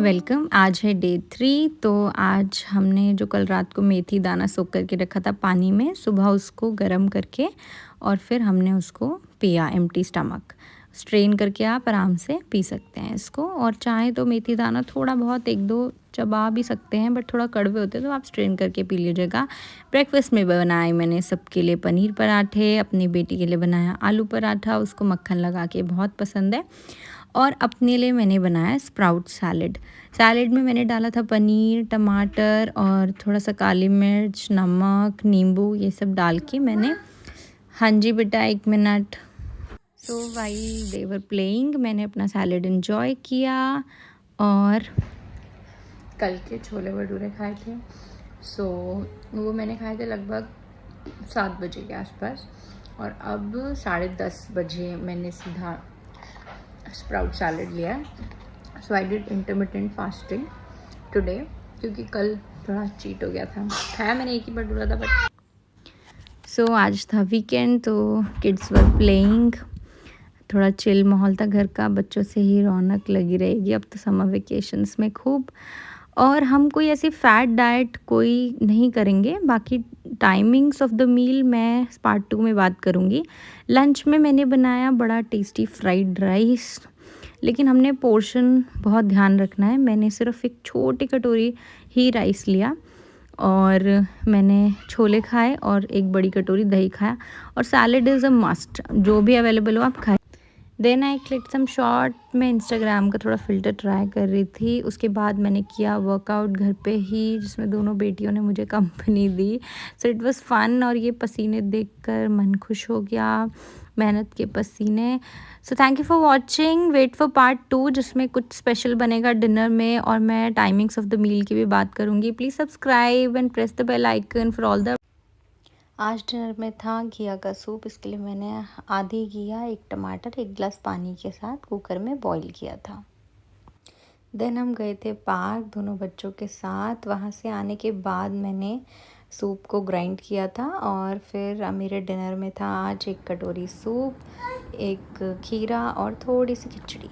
Welcome. आज है day 3। तो आज हमने जो कल रात को मेथी दाना सोख करके रखा था पानी में, सुबह उसको गर्म करके और फिर हमने उसको पिया एम्प्टी स्टमक। स्ट्रेन करके आप आराम से पी सकते हैं इसको, और चाहे तो मेथी दाना थोड़ा बहुत एक दो चबा भी सकते हैं, बट थोड़ा कड़वे होते हैं तो आप स्ट्रेन करके पी लीजिएगा। ब्रेकफास्ट में बनाए मैंने सबके लिए पनीर पराठे, अपनी बेटी के लिए बनाया आलू पराठा, उसको मक्खन लगा के बहुत पसंद है। और अपने लिए मैंने बनाया स्प्राउट सैलेड। सैलेड में मैंने डाला था पनीर, टमाटर और थोड़ा सा काली मिर्च, नमक, नींबू, ये सब डाल के मैंने। हाँ जी बेटा, 1 minute. So while they were playing, मैंने अपना सैलेड एंजॉय किया और कल के छोले भटूरे खाए थे। वो मैंने खाए थे लगभग 7 बजे के आसपास, और अब 10:30 बजे मैंने सीधा स्प्राउट सैलेड लिया। So I did intermittent fasting today, क्योंकि कल थोड़ा चीट हो गया था। खाया मैंने एक ही भटूरा था बट। सो आज था वीकेंड, तो किड्स वर प्लेइंग, थोड़ा चिल माहौल था घर का। बच्चों से ही रौनक लगी रहेगी अब तो समर वेकेशंस में खूब। और हम कोई ऐसी फैट डाइट कोई नहीं करेंगे। बाकी टाइमिंग्स ऑफ द मील मैं पार्ट 2 में बात करूँगी। लंच में मैंने बनाया बड़ा टेस्टी फ्राइड राइस, लेकिन हमने पोर्शन बहुत ध्यान रखना है। मैंने सिर्फ एक छोटी कटोरी ही राइस लिया, और मैंने छोले खाए और एक बड़ी कटोरी दही खाया। और सैलेड इज़ अ मस्ट, जो भी अवेलेबल हो आप खाएं। Then I click some shot. मैं इंस्टाग्राम का थोड़ा फ़िल्टर ट्राई कर रही थी। उसके बाद मैंने किया वर्कआउट घर पे ही, जिसमें दोनों बेटियों ने मुझे कंपनी दी। सो इट वाज फन, और ये पसीने देखकर मन खुश हो गया, मेहनत के पसीने। So thank you for watching. Wait for part 2, जिसमें कुछ स्पेशल बनेगा डिनर में, और मैं टाइमिंग्स ऑफ द मील की भी बात करूँगी। Please subscribe and press the bell icon for all the. आज डिनर में था घिया का सूप। इसके लिए मैंने आधी घिया, 1 टमाटर, 1 गिलास पानी के साथ कुकर में बॉईल किया था। देन हम गए थे पार्क दोनों बच्चों के साथ। वहाँ से आने के बाद मैंने सूप को ग्राइंड किया था, और फिर मेरे डिनर में था आज 1 कटोरी सूप, 1 खीरा और थोड़ी सी खिचड़ी।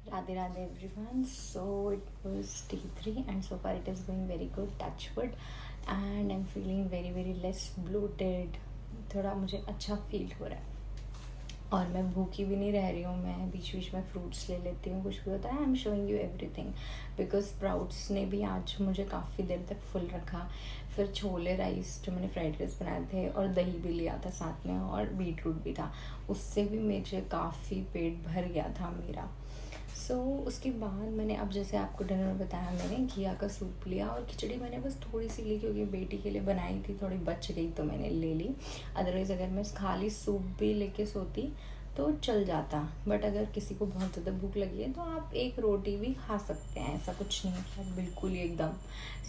Radhe Radhe everyone. So it was day 3 and so far it is going very good, touch wood, and I am feeling very very less bloated. थोड़ा मुझे अच्छा फील हो रहा है, और मैं भूखी भी नहीं रह रही हूँ। मैं बीच बीच में फ्रूट्स ले लेती हूँ, कुछ भी होता है। I am showing you everything, because sprouts ने भी आज मुझे काफ़ी देर तक फुल रखा। फिर छोले राइस जो मैंने फ्राइड राइस बनाए थे, और दही भी लिया था साथ में, और बीटरूट भी था, उससे भी मुझे काफ़ी पेट भर गया था मेरा। उसके बाद मैंने, अब जैसे आपको डिनर में बताया, मैंने घिया का सूप लिया, और खिचड़ी मैंने बस थोड़ी सी ली, क्योंकि बेटी के लिए बनाई थी, थोड़ी बच गई तो मैंने ले ली। अदरवाइज़ अगर मैं खाली सूप भी लेके सोती तो चल जाता, बट अगर किसी को बहुत ज़्यादा भूख लगी है तो आप 1 रोटी भी खा सकते हैं। ऐसा कुछ नहीं है कि आप बिल्कुल ही एकदम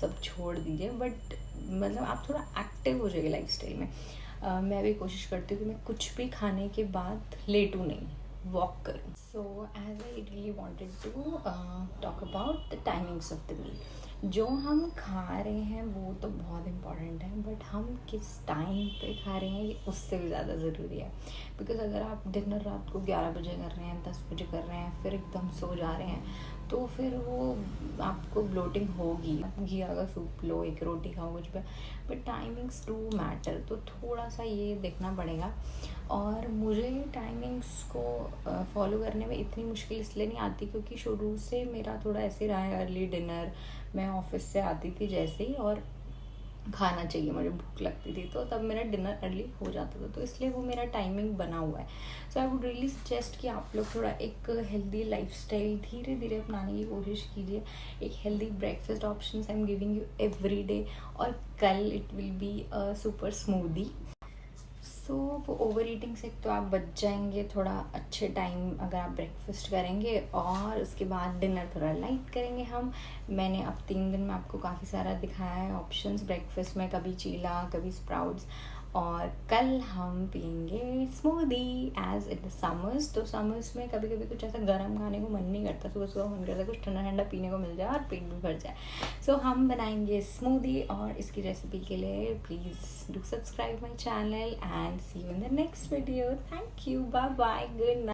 सब छोड़ दीजिए, बट मतलब आप थोड़ा एक्टिव हो जाइए लाइफस्टाइल में। मैं भी कोशिश करती हूँ कि मैं कुछ भी खाने के बाद लेटूँ नहीं, वॉक करूँ। So as I really wanted to talk about the timings of the meal. जो हम खा रहे हैं वो तो बहुत इम्पॉर्टेंट है, बट हम किस टाइम पे खा रहे हैं ये उससे भी ज़्यादा ज़रूरी है। बिकॉज अगर आप डिनर रात को 11 बजे कर रहे हैं, 10 बजे कर रहे हैं, फिर एकदम सो जा रहे हैं, तो फिर वो आपको ब्लोटिंग होगी। घिया का सूप लो, 1 रोटी खाओ, कुछ भी, बट टाइमिंग्स डू मैटर, तो थोड़ा सा ये देखना पड़ेगा। और मुझे टाइमिंग्स को फॉलो करने में इतनी मुश्किल इसलिए नहीं आती, क्योंकि शुरू से मेरा थोड़ा ऐसे रहा है। अर्ली डिनर, मैं ऑफिस से आती थी जैसे ही, और खाना चाहिए, मुझे भूख लगती थी, तो तब मेरा डिनर अर्ली हो जाता था, तो इसलिए वो मेरा टाइमिंग बना हुआ है। सो आई वुड रियली सजेस्ट कि आप लोग थोड़ा एक हेल्दी लाइफस्टाइल धीरे धीरे अपनाने की कोशिश कीजिए। एक healthy breakfast options I am giving you every day, और कल it will be a super smoothie. So वो ओवर ईटिंग से तो आप बच जाएंगे थोड़ा अच्छे टाइम अगर आप ब्रेकफास्ट करेंगे, और उसके बाद डिनर थोड़ा लाइट करेंगे हम। मैंने अब 3 दिन में आपको काफ़ी सारा दिखाया है ऑप्शंस ब्रेकफास्ट में, कभी चीला, कभी स्प्राउट्स, और कल हम पियेंगे smoothie as it is summers. तो समर्स में कभी कभी कुछ ऐसा गर्म खाने को मन नहीं करता, सुबह सुबह मन करता है कुछ ठंडा ठंडा पीने को मिल जाए और पेट भी भर जाए। सो हम बनाएंगे स्मूदी, और इसकी रेसिपी के लिए please do subscribe my channel and see you in the next video. Thank you, bye bye, good night.